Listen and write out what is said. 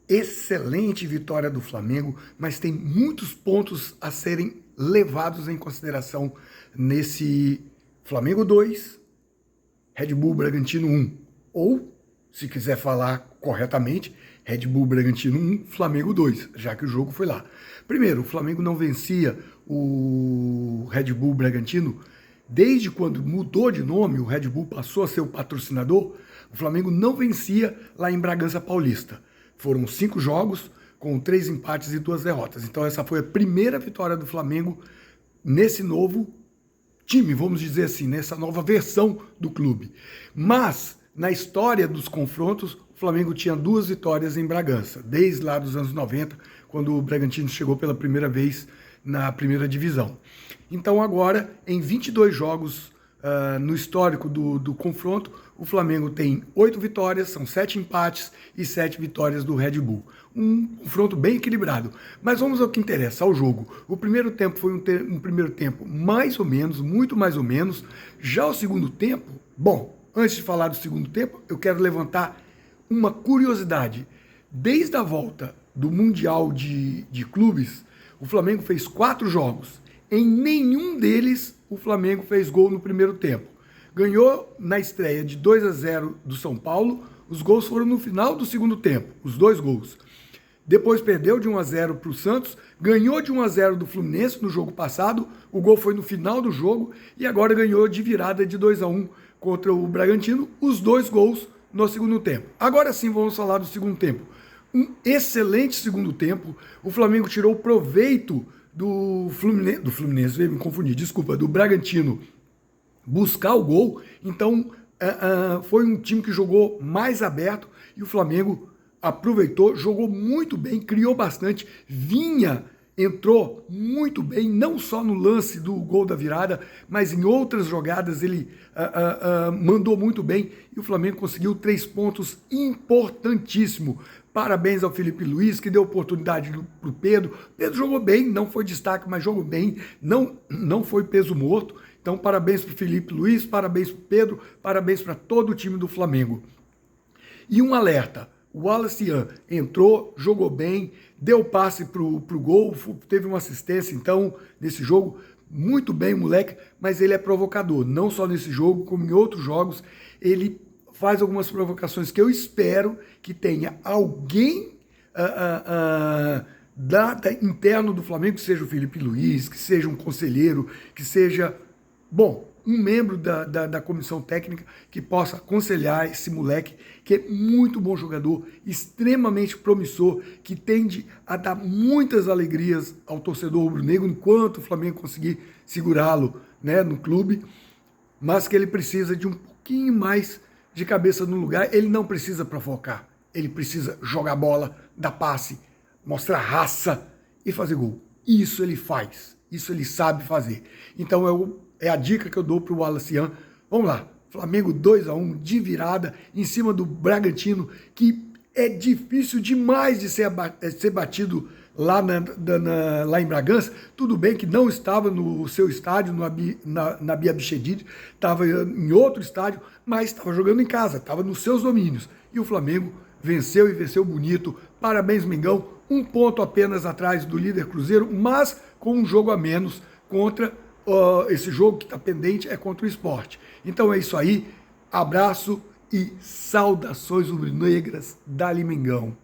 excelente vitória do Flamengo, mas tem muitos pontos a serem levados em consideração nesse Flamengo 2, Red Bull Bragantino 1. Ou, se quiser falar corretamente, Red Bull Bragantino 1, Flamengo 2, já que o jogo foi lá. Primeiro, o Flamengo não vencia o Red Bull Bragantino desde quando mudou de nome, o Red Bull passou a ser o patrocinador, o Flamengo não vencia lá em Bragança Paulista. Foram 5 jogos, com 3 empates e 2 derrotas. Então essa foi a primeira vitória do Flamengo nesse novo time, vamos dizer assim, nessa nova versão do clube. Mas, na história dos confrontos, o Flamengo tinha 2 vitórias em Bragança, desde lá dos anos 90, quando o Bragantino chegou pela primeira vez na primeira divisão. Então agora, em 22 jogos no histórico do confronto, o Flamengo tem 8 vitórias, são 7 empates e 7 vitórias do Red Bull. Um confronto bem equilibrado. Mas vamos ao que interessa, ao jogo. O primeiro tempo foi um primeiro tempo mais ou menos, muito mais ou menos. Já o segundo tempo, bom, antes de falar do segundo tempo, eu quero levantar uma curiosidade. Desde a volta do Mundial de Clubes, o Flamengo fez 4 jogos. Em nenhum deles o Flamengo fez gol no primeiro tempo. Ganhou na estreia de 2-0 do São Paulo, os gols foram no final do segundo tempo, os 2 gols. Depois perdeu de 1-0 para o Santos, ganhou de 1-0 do Fluminense no jogo passado, o gol foi no final do jogo e agora ganhou de virada de 2-1 contra o Bragantino, os 2 gols no segundo tempo. Agora sim vamos falar do segundo tempo. Um excelente segundo tempo, o Flamengo tirou proveito do Fluminense, me confundi, desculpa, do Bragantino buscar o gol, então foi um time que jogou mais aberto e o Flamengo aproveitou, jogou muito bem, criou bastante, entrou muito bem, não só no lance do gol da virada, mas em outras jogadas ele mandou muito bem e o Flamengo conseguiu 3 pontos importantíssimos. Parabéns ao Felipe Luiz, que deu oportunidade para o Pedro. Pedro jogou bem, não foi destaque, mas jogou bem, não foi peso morto. Então, parabéns para o Felipe Luiz, parabéns para o Pedro, parabéns para todo o time do Flamengo. E um alerta, o Wallace Ian entrou, jogou bem, deu passe para o gol, teve uma assistência, então, nesse jogo, muito bem o moleque, mas ele é provocador, não só nesse jogo, como em outros jogos, ele faz algumas provocações que eu espero que tenha alguém interno do Flamengo, que seja o Felipe Luiz, que seja um conselheiro, que seja, bom, um membro da comissão técnica que possa aconselhar esse moleque, que é muito bom jogador, extremamente promissor, que tende a dar muitas alegrias ao torcedor rubro-negro, enquanto o Flamengo conseguir segurá-lo, né, no clube, mas que ele precisa de um pouquinho mais de cabeça no lugar. Ele não precisa provocar, ele precisa jogar bola, dar passe, mostrar raça e fazer gol. Isso ele faz, isso ele sabe fazer. Então é a dica que eu dou para o Wallace Ian. Vamos lá, Flamengo 2-1 de virada em cima do Bragantino, que é difícil demais de ser batido lá em Bragança. Tudo bem que não estava no seu estádio, na Bia Bichedid, estava em outro estádio, mas estava jogando em casa, estava nos seus domínios. E o Flamengo venceu e venceu bonito. Parabéns, Mengão. 1 ponto apenas atrás do líder Cruzeiro, mas com um jogo a menos contra esse jogo que está pendente, é contra o Sport. Então é isso aí. Abraço e saudações rubro-negras. Dali Mengão.